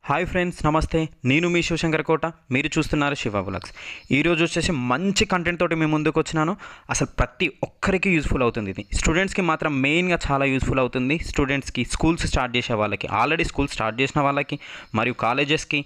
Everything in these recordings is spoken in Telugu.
హాయ్ ఫ్రెండ్స్, నమస్తే. నేను మీ శివశంకర్ కోట. మీరు చూస్తున్నారు శివ వ్లాగ్స్. ఈరోజు వచ్చేసి మంచి కంటెంట్ తోటి మేము ముందుకు వచ్చినాను. అసలు ప్రతి ఒక్కరికి యూజ్ఫుల్ అవుతుంది. ఇది స్టూడెంట్స్కి మాత్రం మెయిన్గా చాలా యూజ్ఫుల్ అవుతుంది. స్టూడెంట్స్కి, స్కూల్స్ స్టార్ట్ చేసే వాళ్ళకి, ఆల్రెడీ స్కూల్ స్టార్ట్ చేసిన వాళ్ళకి, మరియు కాలేజెస్కి,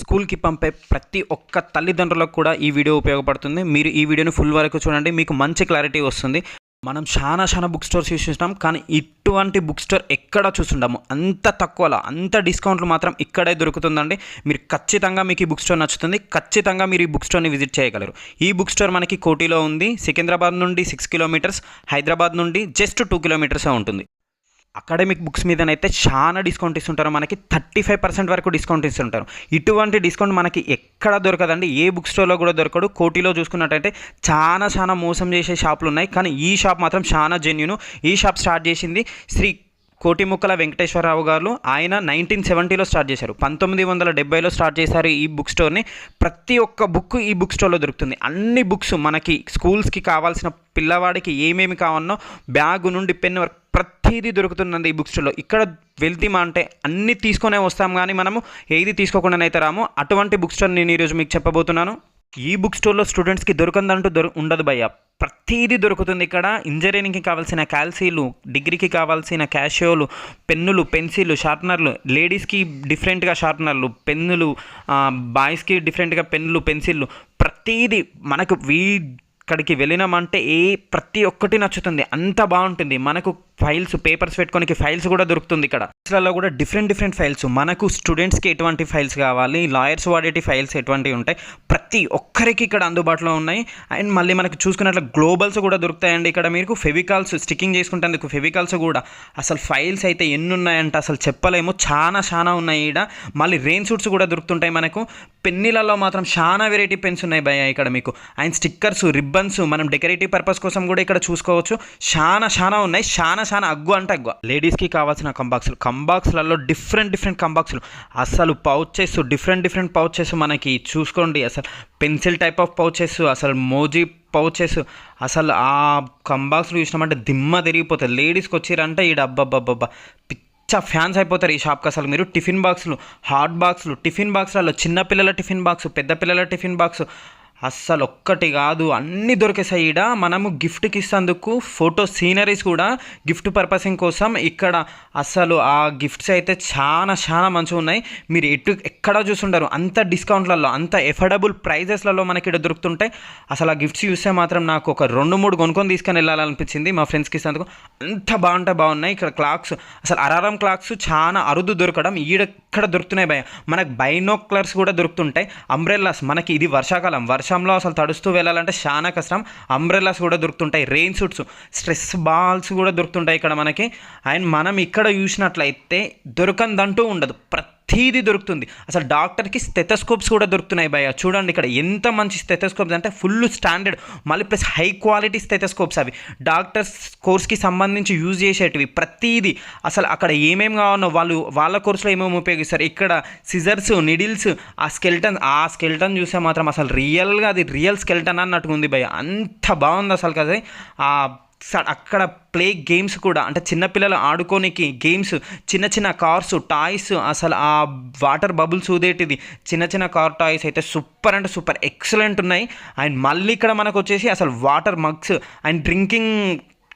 స్కూల్కి పంపే ప్రతి ఒక్క తల్లిదండ్రులకు కూడా ఈ వీడియో ఉపయోగపడుతుంది. మీరు ఈ వీడియోని ఫుల్ వరకు చూడండి, మీకు మంచి క్లారిటీ వస్తుంది. మనం చాలా బుక్ స్టోర్స్ యూస్ చేసినాం, కానీ ఇటువంటి బుక్ స్టోర్ ఎక్కడ చూసుండము. అంత తక్కువలో, అంత డిస్కౌంట్లు మాత్రం ఇక్కడే దొరుకుతుందండి. మీరు ఖచ్చితంగా మీకు ఈ బుక్ స్టోర్ నచ్చుతుంది. ఖచ్చితంగా మీరు ఈ బుక్ స్టోర్ని విజిట్ చేయగలరు. ఈ బుక్ స్టోర్ మనకి కోటిలో ఉంది. సికింద్రాబాద్ నుండి 6 కిలోమీటర్స్, హైదరాబాద్ నుండి జస్ట్ 2 కిలోమీటర్సే ఉంటుంది. అకాడమిక్ బుక్స్ మీదనైతే చాలా డిస్కౌంట్ ఇస్తుంటారు. మనకి 35% వరకు డిస్కౌంట్ ఇస్తుంటారు. ఇటువంటి డిస్కౌంట్ మనకి ఎక్కడ దొరకదండి. ఏ బుక్ స్టోర్లో కూడా దొరకదు. కోటిలో చూసుకున్నట్టయితే చాలా మోసం చేసే షాపులు ఉన్నాయి, కానీ ఈ షాప్ మాత్రం చాలా జెన్యూన్. ఈ షాప్ స్టార్ట్ చేసింది శ్రీ కోటిముక్కల వెంకటేశ్వరరావు గారు. ఆయన 1970లో స్టార్ట్ చేశారు. 1970లో స్టార్ట్ చేశారు ఈ బుక్ స్టోర్ని. ప్రతి ఒక్క బుక్ ఈ బుక్ స్టోర్లో దొరుకుతుంది. అన్ని బుక్స్ మనకి స్కూల్స్కి కావాల్సిన, పిల్లవాడికి ఏమేమి కావాలనో బ్యాగ్ నుండి పెన్ వరకు ప్రతిదీ దొరుకుతుందండి ఈ బుక్ స్టోర్లో. ఇక్కడ వెళ్తామా అంటే అన్నీ తీసుకొనే వస్తాం, కానీ మనము ఏది తీసుకోకుండానైతే రాము. అటువంటి బుక్ స్టోర్ నేను ఈరోజు మీకు చెప్పబోతున్నాను. ఈ బుక్ స్టోర్లో స్టూడెంట్స్కి దొరకందంటూ ఉండదు భయ్య. ప్రతిదీ దొరుకుతుంది ఇక్కడ. ఇంజనీరింగ్కి కావాల్సిన క్యాల్సీలు, డిగ్రీకి కావాల్సిన క్యాషియోలు, పెన్నులు, పెన్సిళ్ళు, షార్ప్నర్లు, లేడీస్కి డిఫరెంట్గా షార్ప్నర్లు, పెన్నులు, బాయ్స్కి డిఫరెంట్గా పెన్నులు, పెన్సిళ్ళు, ప్రతిదీ మనకు ఇక్కడికి వెళ్ళినామంటే ప్రతి ఒక్కటి నచ్చుతుంది. అంత బాగుంటుంది. మనకు ఫైల్స్, పేపర్స్ పెట్టుకోనికి ఫైల్స్ కూడా దొరుకుతుంది ఇక్కడ. ఫైల్స్లలో కూడా డిఫరెంట్ ఫైల్స్. మనకు స్టూడెంట్స్కి ఎటువంటి ఫైల్స్ కావాలి, లాయర్స్ వాడేటి ఫైల్స్ ఎటువంటివి ఉంటాయి, ప్రతి ఒక్కరికి ఇక్కడ అందుబాటులో ఉన్నాయి. అండ్ మళ్ళీ మనకు చూసుకున్నట్లు గ్లోబల్స్ కూడా దొరుకుతాయండి ఇక్కడ. మీకు ఫెవికాల్స్, స్టిక్కింగ్ చేసుకుంటేందుకు ఫెవికాల్స్ కూడా. అసలు ఫైల్స్ అయితే ఎన్ని ఉన్నాయంటే అసలు చెప్పలేము. చాలా ఉన్నాయి ఇక్కడ. మళ్ళీ రెయిన్ సూట్స్ కూడా దొరుకుతుంటాయి మనకు. పెన్నులలో మాత్రం చాలా వెరైటీ పెన్స్ ఉన్నాయి భయ్య ఇక్కడ మీకు. అండ్ స్టిక్కర్స్, రిబ్బన్స్, మనం డెకరేటివ్ పర్పస్ కోసం కూడా ఇక్కడ చూసుకోవచ్చు. చాలా ఉన్నాయి. చాలా అగ్గు అంటే అగ్గు. లేడీస్కి కావాల్సిన కంబాక్స్లలో డిఫరెంట్ కంబాక్స్లు, అసలు పౌచెస్, డిఫరెంట్ పౌచెస్ మనకి చూసుకోండి. అసలు పెన్సిల్ టైప్ ఆఫ్ పౌచెస్, అసలు మోజీ పౌచెస్, అసలు ఆ కంబాక్స్లు చూసినామంటే దిమ్మ తిరిగిపోతుంది. లేడీస్కి వచ్చిరంటే ఈ అబ్బబ్బబ్బబ్బా ఫ్యాన్స్ అయిపోతారు ఈ షాప్కి. అసలు మీరు టిఫిన్ బాక్సులు, హాట్ బాక్సులు, టిఫిన్ బాక్స్లలో చిన్నపిల్లల టిఫిన్ బాక్స్, పెద్ద పిల్లల టిఫిన్ బాక్స్, అస్సలు ఒక్కటి కాదు అన్నీ దొరికేసాయి ఇక్కడ. మనము గిఫ్ట్కి ఇస్తేందుకు ఫోటో సీనరీస్ కూడా గిఫ్ట్ పర్పసింగ్ కోసం ఇక్కడ. అసలు ఆ గిఫ్ట్స్ అయితే చాలా మంచిగా ఉన్నాయి. మీరు ఎక్కడ చూసుంటారు అంత డిస్కౌంట్లలో, అంత ఎఫోర్డబుల్ ప్రైజెస్లలో మనకి ఇక్కడ దొరుకుతుంటాయి. అసలు ఆ గిఫ్ట్స్ చూస్తే మాత్రం నాకు ఒక 2-3 కొనుక్కొని తీసుకొని వెళ్ళాలనిపించింది మా ఫ్రెండ్స్కి ఇస్తేందుకు. అంత బాగున్నాయి ఇక్కడ. క్లాక్స్, అసలు అలారం క్లాక్స్ చాలా అరుదు దొరకడం. ఇక్కడ దొరుకుతున్నాయి భయ. మనకు బైనోక్లర్స్ కూడా దొరుకుతుంటాయి. అంబ్రెల్లాస్, మనకి ఇది వర్షాకాలం, వర్షంలో అసలు తడుస్తూ వెళ్ళాలంటే చాలా కష్టం. అంబ్రెల్లాస్ కూడా దొరుకుతుంటాయి. రెయిన్ సూట్స్, స్ట్రెస్ బాల్స్ కూడా దొరుకుతుంటాయి ఇక్కడ మనకి. అండ్ మనం ఇక్కడ చూసినట్లయితే దొరకందంటూ ఉండదు. ప్రతిదీ దొరుకుతుంది. అసలు డాక్టర్కి స్టెథోస్కోప్స్ కూడా దొరుకుతున్నాయి భయ్య. చూడండి ఇక్కడ ఎంత మంచి స్టెథోస్కోప్స్ అంటే ఫుల్ స్టాండర్డ్, మళ్ళీ ప్లస్ హై క్వాలిటీ స్టెథోస్కోప్స్. అవి డాక్టర్స్ కోర్స్కి సంబంధించి యూజ్ చేసేటివి. ప్రతిదీ అసలు అక్కడ ఏమేమి కావాలో వాళ్ళ కోర్సులో ఏమేమి ఉపయోగిస్తారు. ఇక్కడ సిజర్స్, నిడిల్స్, ఆ స్కెల్టన్ చూస్తే మాత్రం అసలు రియల్గా అది రియల్ స్కెల్టన్ అన్నట్టుగా ఉంది భయ్య. అంత బాగుంది అసలు కదా. అక్కడ ప్లే గేమ్స్ కూడా, అంటే చిన్నపిల్లలు ఆడుకోనికి గేమ్స్, చిన్న కార్స్, టాయ్స్, అసలు ఆ వాటర్ బబుల్స్ ఊదేటిది చిన్న కార్ టాయ్స్ అయితే సూపర్ అంటే సూపర్ ఎక్సలెంట్ ఉన్నాయి. అండ్ మళ్ళీ ఇక్కడ మనకు వచ్చేసి అసలు water mugs and drinking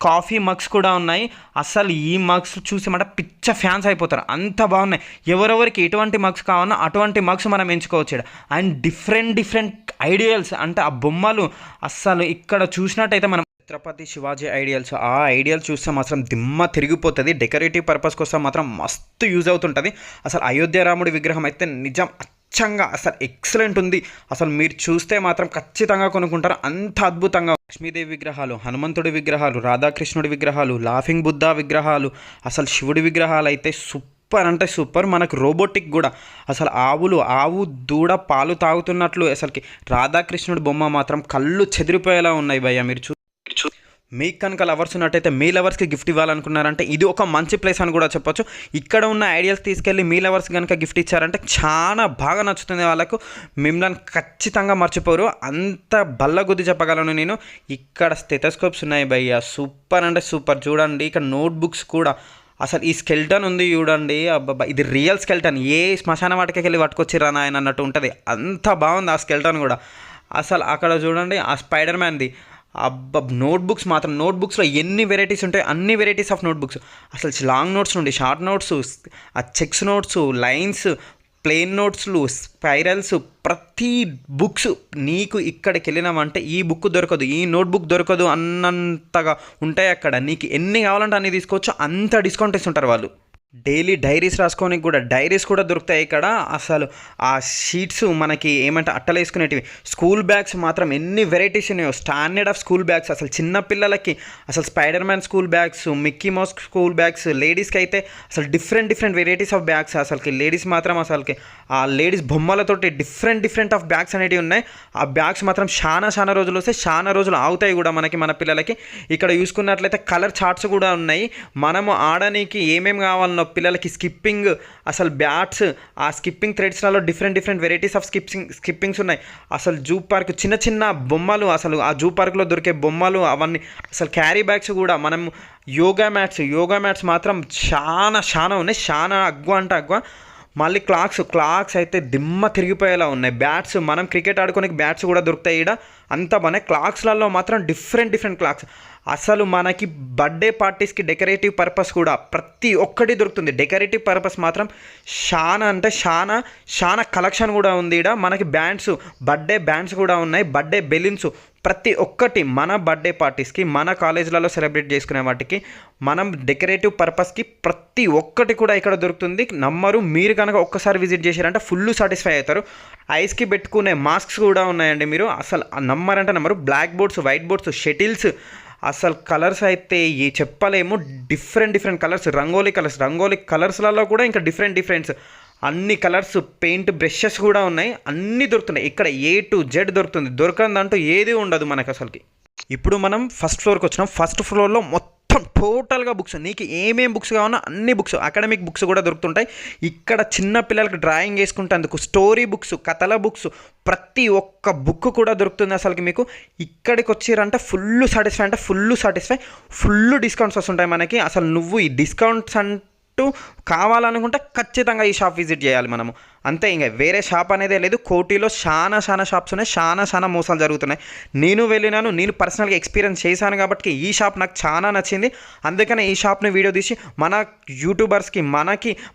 coffee mugs కూడా ఉన్నాయి. అసలు ఈ మగ్స్ చూసి మాట పిచ్చ ఫ్యాన్స్ అయిపోతారు. అంత బాగున్నాయి. ఎవరెవరికి ఎటువంటి మగ్స్ కావాలన్నా అటువంటి మగ్స్ మనం ఎంచుకోవచ్చు. అండ్ డిఫరెంట్ ఐడియల్స్, అంటే ఆ బొమ్మలు అస్సలు ఇక్కడ చూసినట్టయితే మనం ఛత్రపతి శివాజీ ఐడియల్స్, ఆ ఐడియల్స్ చూస్తే మాత్రం దిమ్మ తిరిగిపోతుంది. డెకరేటివ్ పర్పస్ కోసం మాత్రం మస్తు యూజ్ అవుతుంటుంది. అసలు అయోధ్య రాముడి విగ్రహం అయితే నిజం అచ్చంగా అసలు ఎక్సలెంట్ ఉంది. అసలు మీరు చూస్తే మాత్రం ఖచ్చితంగా కొనుక్కుంటారు. అంత అద్భుతంగా లక్ష్మీదేవి విగ్రహాలు, హనుమంతుడి విగ్రహాలు, రాధాకృష్ణుడి విగ్రహాలు, లాఫింగ్ బుద్ధా విగ్రహాలు, అసలు శివుడి విగ్రహాలు అయితే సూపర్ అంటే సూపర్. మనకు రోబోటిక్ కూడా, అసలు ఆవు దూడ పాలు తాగుతున్నట్లు. అసలుకి రాధాకృష్ణుడి బొమ్మ మాత్రం కళ్ళు చెదిరిపోయేలా ఉన్నాయి భయ్య. మీరు మీకు కనుక లవర్స్ ఉన్నట్టయితే మీ లవర్స్కి గిఫ్ట్ ఇవ్వాలనుకున్నారంటే ఇది ఒక మంచి ప్లేస్ అని కూడా చెప్పొచ్చు. ఇక్కడ ఉన్న ఐడియాస్ తీసుకెళ్ళి మీ లవర్స్ కనుక గిఫ్ట్ ఇచ్చారంటే చాలా బాగా నచ్చుతుంది వాళ్ళకు. మిమ్మల్ని ఖచ్చితంగా మర్చిపోరు. అంత బల్లగుద్ది చెప్పగలను నేను. ఇక్కడ స్టెథోస్కోప్స్ ఉన్నాయి భయ్య, సూపర్ అంటే సూపర్. చూడండి ఇక్కడ నోట్బుక్స్ కూడా అసలు ఈ స్కెల్టన్ ఉంది చూడండి, అబ్బబ్బా ఇది రియల్ స్కెల్టన్, ఏ శ్మశాన వాటికి వెళ్ళి పట్టుకొచ్చిర్రా నాయన అన్నట్టు ఉంటుంది. అంత బాగుంది ఆ స్కెల్టన్ కూడా. అసలు అక్కడ చూడండి ఆ స్పైడర్ మ్యాన్ది. అబ్బా నోట్బుక్స్ మాత్రం, నోట్బుక్స్లో ఎన్ని వెరైటీస్ ఉంటాయి, అన్ని వెరైటీస్ ఆఫ్ నోట్బుక్స్. అసలు లాంగ్ నోట్స్ నుండి షార్ట్ నోట్స్, ఆ చెక్స్ నోట్స్, లైన్స్, ప్లెయిన్ నోట్స్లు, స్పైరల్స్, ప్రతి బుక్స్ నీకు ఇక్కడికి వెళ్ళినామంటే ఈ బుక్ దొరకదు, ఈ నోట్బుక్ దొరకదు అన్నంతగా ఉంటాయి అక్కడ. నీకు ఎన్ని కావాలంటే అన్ని తీసుకోవచ్చు, అంత డిస్కౌంట్ ఇస్తుంటారు వాళ్ళు. డైలీ డైరీస్ రాసుకోనికి కూడా డైరీస్ కూడా దొరుకుతాయి ఇక్కడ. అసలు ఆ షీట్స్ మనకి ఏమంటే అట్టలు వేసుకునేటివి. స్కూల్ బ్యాగ్స్ మాత్రం ఎన్ని వెరైటీస్ ఉన్నాయో, స్టాండర్డ్ ఆఫ్ స్కూల్ బ్యాగ్స్. అసలు చిన్న పిల్లలకి అసలు spider man school bags, Mickey mouse school bags, లేడీస్కి అయితే అసలు డిఫరెంట్ వెరైటీస్ ఆఫ్ బ్యాగ్స్. అసలుకి లేడీస్ మాత్రం అసలుకి ఆ లేడీస్ బొమ్మలతోటి డిఫరెంట్ ఆఫ్ బ్యాగ్స్ అనేటివి ఉన్నాయి. ఆ బ్యాగ్స్ మాత్రం చాలా రోజులు వస్తాయి, చాలా రోజులు ఆగుతాయి కూడా మనకి, మన పిల్లలకి. ఇక్కడ చూసుకున్నట్లయితే కలర్ చార్ట్స్ కూడా ఉన్నాయి. మనము ఆడడానికి ఏమేమి కావాలన్నో పిల్లలకి స్కిప్పింగ్, అసలు బ్యాట్స్, ఆ స్కిప్పింగ్ థ్రెడ్స్లలో డిఫరెంట్ వెరైటీస్ ఆఫ్ స్కిప్పింగ్స్ ఉన్నాయి. అసలు జూ పార్క్ చిన్న బొమ్మలు, అసలు ఆ జూ పార్క్లో దొరికే బొమ్మలు అవన్నీ. అసలు క్యారీ బ్యాగ్స్ కూడా, మనం యోగా మ్యాట్స్ మాత్రం చాలా ఉన్నాయి, చాలా అగ్వ. మళ్ళీ క్లాక్స్ అయితే దిమ్మ తిరిగిపోయేలా ఉన్నాయి. బ్యాట్స్, మనం క్రికెట్ ఆడుకోనికి బ్యాట్స్ కూడా దొరుకుతాయి ఇక్కడ. అంత బాగున్నాయి. క్లాక్స్లలో మాత్రం డిఫరెంట్ క్లాక్స్. అసలు మనకి బర్త్డే పార్టీస్కి డెకరేటివ్ పర్పస్ కూడా ప్రతి ఒక్కటి దొరుకుతుంది. డెకరేటివ్ పర్పస్ మాత్రం చాలా కలెక్షన్ కూడా ఉంది ఇక్కడ. మనకి బర్త్డే బ్యాండ్స్ కూడా ఉన్నాయి, బర్త్డే బెలూన్స్, ప్రతి ఒక్కటి మన బర్త్డే పార్టీస్కి, మన కాలేజీలలో సెలబ్రేట్ చేసుకునే వాటికి, మనం డెకరేటివ్ పర్పస్కి ప్రతి ఒక్కటి కూడా ఇక్కడ దొరుకుతుంది. నమ్మరు, మీరు కనుక ఒక్కసారి విజిట్ చేశారంటే ఫుల్ సాటిస్ఫై అవుతారు. ఐస్కి పెట్టుకునే మాస్క్స్ కూడా ఉన్నాయండి. మీరు అసలు నమ్మరు. Black boards, white boards, shuttles, అసలు కలర్స్ అయితే చెప్పలేము. డిఫరెంట్ కలర్స్, రంగోలీ కలర్స్లలో కూడా ఇంకా డిఫరెంట్స్ అన్ని కలర్స్, పెయింట్ బ్రషెస్ కూడా ఉన్నాయి. అన్నీ దొరుకుతున్నాయి ఇక్కడ. A to Z దొరుకుతుంది. దొరకందంటూ ఏది ఉండదు మనకు అసలుకి. ఇప్పుడు మనం ఫస్ట్ ఫ్లోర్కి వచ్చినాం. ఫస్ట్ ఫ్లోర్లో మొత్తం టోటల్గా బుక్స్, నీకు ఏమేం బుక్స్ కావాలో అన్ని బుక్స్, అకాడమిక్ బుక్స్ కూడా దొరుకుతుంటాయి ఇక్కడ. చిన్న పిల్లలకి డ్రాయింగ్ వేసుకుంటేందుకు స్టోరీ బుక్స్, కథల బుక్స్, ప్రతి ఒక్క బుక్ కూడా దొరుకుతుంది అసలుకి మీకు. ఇక్కడికి వచ్చిరంటే ఫుల్ సాటిస్ఫై, ఫుల్ డిస్కౌంట్స్ వస్తుంటాయి మనకి. అసలు నువ్వు ఈ డిస్కౌంట్స్ కావాలనుకుంటే ఖచ్చితంగా ఈ షాప్ విజిట్ చేయాలి మనము. అంతే, ఇంకా వేరే షాప్ అనేదే లేదు. కోటిలో చాలా షాప్స్ ఉన్నాయి, చాలా మోసాలు జరుగుతున్నాయి. నేను పర్సనల్గా ఎక్స్పీరియన్స్ చేశాను కాబట్టి ఈ షాప్ నాకు చాలా నచ్చింది. అందుకనే ఈ షాప్ని వీడియో తీసి మన యూట్యూబర్స్కి,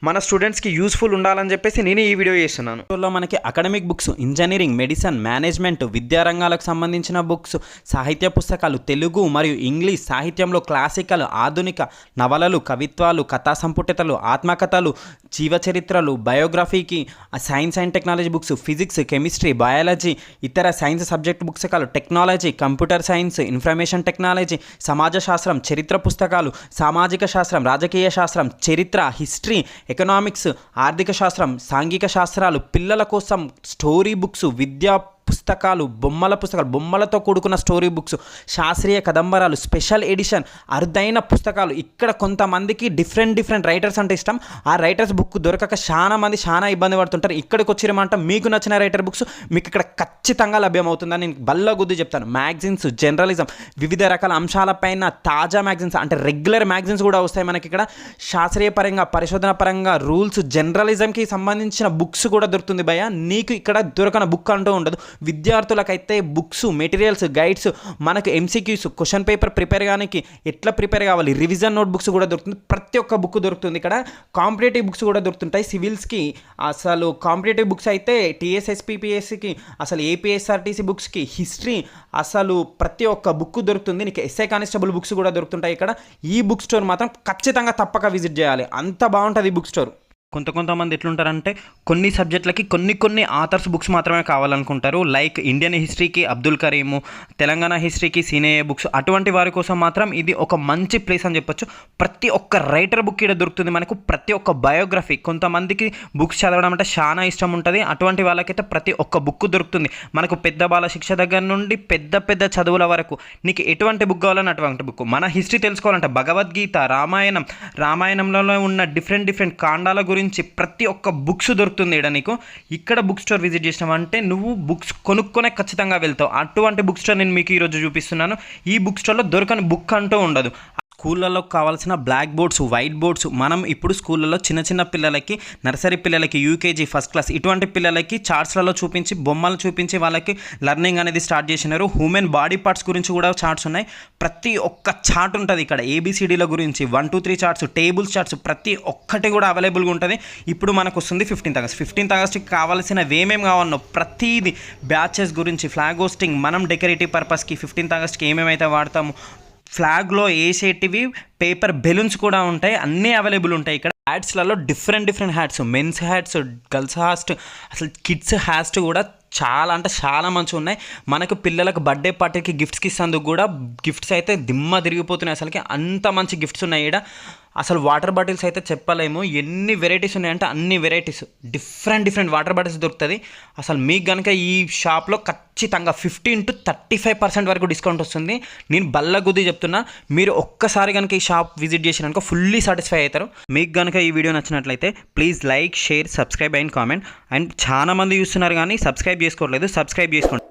మన స్టూడెంట్స్కి యూస్ఫుల్ ఉండాలని చెప్పేసి నేను ఈ వీడియో చేస్తున్నాను. ఇందులో మనకి academic books, engineering, medicine, management, విద్యారంగాలకు సంబంధించిన బుక్స్, సాహిత్య పుస్తకాలు, తెలుగు మరియు ఇంగ్లీష్ సాహిత్యంలో క్లాసికల్, ఆధునిక నవలలు, కవిత్వాలు, కథా సంపుటితలు, ఆత్మకథలు, జీవచరిత్రలు, బయోగ్రఫీకి, science and technology books, physics, chemistry, biology, ఇతర సైన్స్ సబ్జెక్ట్ పుస్తకాలు, technology, computer science, information technology, సమాజ శాస్త్రం, చరిత్ర పుస్తకాలు, సామాజిక శాస్త్రం, రాజకీయ శాస్త్రం, చరిత్ర, హిస్టరీ, ఎకనామిక్స్, ఆర్థిక శాస్త్రం, సాంఘిక శాస్త్రాలు, పిల్లల కోసం స్టోరీ బుక్స్, విద్యా పుస్తకాలు, బొమ్మలతో కూడుకున్న స్టోరీ బుక్స్, శాస్త్రీయ కదంబరాలు, స్పెషల్ ఎడిషన్, అరుదైన పుస్తకాలు. ఇక్కడ కొంతమందికి డిఫరెంట్ రైటర్స్ అంటే ఇష్టం. ఆ రైటర్స్ బుక్ దొరకక చాలా మంది చాలా ఇబ్బంది పడుతుంటారు. ఇక్కడికి వచ్చిరమంట మీకు నచ్చిన రైటర్ బుక్స్ మీకు ఇక్కడ ఖచ్చితంగా లభ్యమవుతుందని నేను బల్లగుద్ది చెప్తాను. మ్యాగజైన్స్, జర్నలిజం, వివిధ రకాల అంశాలపైన తాజా మ్యాగజైన్స్, అంటే రెగ్యులర్ మ్యాగజైన్స్ కూడా వస్తాయి మనకి ఇక్కడ. శాస్త్రీయ పరంగా, పరిశోధన పరంగా, రూల్స్, జర్నలిజంకి సంబంధించిన బుక్స్ కూడా దొరుకుతుంది భయ్య. నీకు ఇక్కడ దొరకని బుక్ అంటూ ఉండదు. విద్యార్థులకైతే బుక్స్, మెటీరియల్స్, గైడ్స్, మనకు ఎంసీక్యూస్, క్వశ్చన్ పేపర్ ప్రిపేర్ కానికి ఎట్లా ప్రిపేర్ కావాలి, రివిజన్ నోట్ బుక్స్ కూడా దొరుకుతుంది. ప్రతి ఒక్క బుక్ దొరుకుతుంది ఇక్కడ. కాంపిటేటివ్ బుక్స్ కూడా దొరుకుతుంటాయి. సివిల్స్కి అసలు కాంపిటేటివ్ బుక్స్ అయితే టీఎస్ఎస్పీపీఎస్సికి, అసలు ఏపీఎస్ఆర్టీసీ బుక్స్కి, హిస్టరీ, అసలు ప్రతి ఒక్క బుక్ దొరుకుతుంది. నీకు ఎస్ఐ కానిస్టేబుల్ బుక్స్ కూడా దొరుకుతుంటాయి ఇక్కడ. ఈ బుక్ స్టోర్ మాత్రం ఖచ్చితంగా తప్పక విజిట్ చేయాలి. అంత బాగుంటుంది ఈ బుక్ స్టోర్. కొంతమంది ఎట్లుంటారంటే కొన్ని సబ్జెక్టులకి కొన్ని ఆథర్స్ బుక్స్ మాత్రమే కావాలనుకుంటారు. లైక్ ఇండియన్ హిస్టరీకి అబ్దుల్ కరీము, తెలంగాణ హిస్టరీకి సీనయ్య బుక్స్. అటువంటి వారి కోసం మాత్రం ఇది ఒక మంచి ప్లేస్ అని చెప్పొచ్చు. ప్రతి ఒక్క రైటర్ బుక్ ఇక్కడ దొరుకుతుంది మనకు. ప్రతి ఒక్క బయోగ్రఫీ, కొంతమందికి బుక్స్ చదవడం అంటే చాలా ఇష్టం ఉంటుంది. అటువంటి వాళ్ళకైతే ప్రతి ఒక్క బుక్ దొరుకుతుంది మనకు. పెద్ద బాల శిక్ష దగ్గర నుండి పెద్ద చదువుల వరకు నీకు ఎటువంటి బుక్ కావాలని అటువంటి బుక్. మన హిస్టరీ తెలుసుకోవాలంటే భగవద్గీత, రామాయణంలో ఉన్న డిఫరెంట్ కాండాల గురించి ప్రతి ఒక్క బుక్స్ దొరుకుతుంది ఇక్కడ నీకు. ఇక్కడ బుక్ స్టోర్ విజిట్ చేసినామంటే నువ్వు బుక్స్ కొనుక్కొనే ఖచ్చితంగా వెళ్తావు. అటువంటి బుక్ స్టోర్ నేను మీకు ఈరోజు చూపిస్తున్నాను. ఈ బుక్ స్టోర్లో దొరకని బుక్ అంటూ ఉండదు. స్కూళ్ళలో కావాల్సిన బ్లాక్ బోర్డ్స్, వైట్ బోర్డ్స్ మనం ఇప్పుడు స్కూళ్ళలో చిన్న చిన్న పిల్లలకి, నర్సరీ పిల్లలకి, యూకేజీ, ఫస్ట్ క్లాస్ ఇటువంటి పిల్లలకి చార్ట్స్లలో చూపించి, బొమ్మలు చూపించి వాళ్ళకి లెర్నింగ్ అనేది స్టార్ట్ చేసినారు. హ్యూమన్ బాడీ పార్ట్స్ గురించి కూడా చార్ట్స్ ఉన్నాయి. ప్రతి ఒక్క చార్ట్ ఉంటుంది ఇక్కడ. ఏబిసిడీల గురించి 1 2 3 చార్ట్స్, టేబుల్స్ చార్ట్స్ ప్రతి ఒక్కటి కూడా అవైలబుల్గా ఉంటుంది. ఇప్పుడు మనకు వస్తుంది 15th ఆగస్ట్కి కావాల్సినవి ఏమేమి కావాలనో ప్రతిదీ, బ్యాచెస్ గురించి, ఫ్లాగ్ హోస్టింగ్, మనం డెకరేటివ్ పర్పస్కి 15th ఆగస్ట్కి ఏమేమైతే వాడతాము, ఫ్లాగ్లో వేసేటివి పేపర్ బెలూన్స్ కూడా ఉంటాయి. అన్నీ అవైలబుల్ ఉంటాయి ఇక్కడ. హ్యాట్స్లలో different hats, men's hats, girls hats, అసలు కిడ్స్ హ్యాట్స్ కూడా చాలా అంటే చాలా మంచిగా ఉన్నాయి. మనకు పిల్లలకు బర్త్డే పార్టీకి గిఫ్ట్స్కి ఇస్తేందుకు కూడా గిఫ్ట్స్ అయితే దిమ్మ తిరిగిపోతున్నాయి. అసలుకి అంత మంచి గిఫ్ట్స్ ఉన్నాయి ఇక్కడ. అసలు వాటర్ బాటిల్స్ అయితే చెప్పలేము, ఎన్ని వెరైటీస్ ఉన్నాయంటే అన్ని వెరైటీస్, డిఫరెంట్ వాటర్ బాటిల్స్ దొరుకుతుంది. అసలు మీకు కనుక ఈ షాప్లో ఖచ్చితంగా 15 to 35% వరకు డిస్కౌంట్ వస్తుంది. నేను బల్లగుద్ది చెప్తున్నా. మీరు ఒక్కసారి కనుక ఈ షాప్ విజిట్ చేసినాక ఫుల్లీ సాటిస్ఫై అవుతారు. మీకు కనుక ఈ వీడియో నచ్చినట్లయితే please like, share, subscribe and comment. And చాలా మంది చూస్తున్నారు కానీ సబ్స్క్రైబ్ చేసుకోవట్లేదు, సబ్స్క్రైబ్ చేసుకోండి.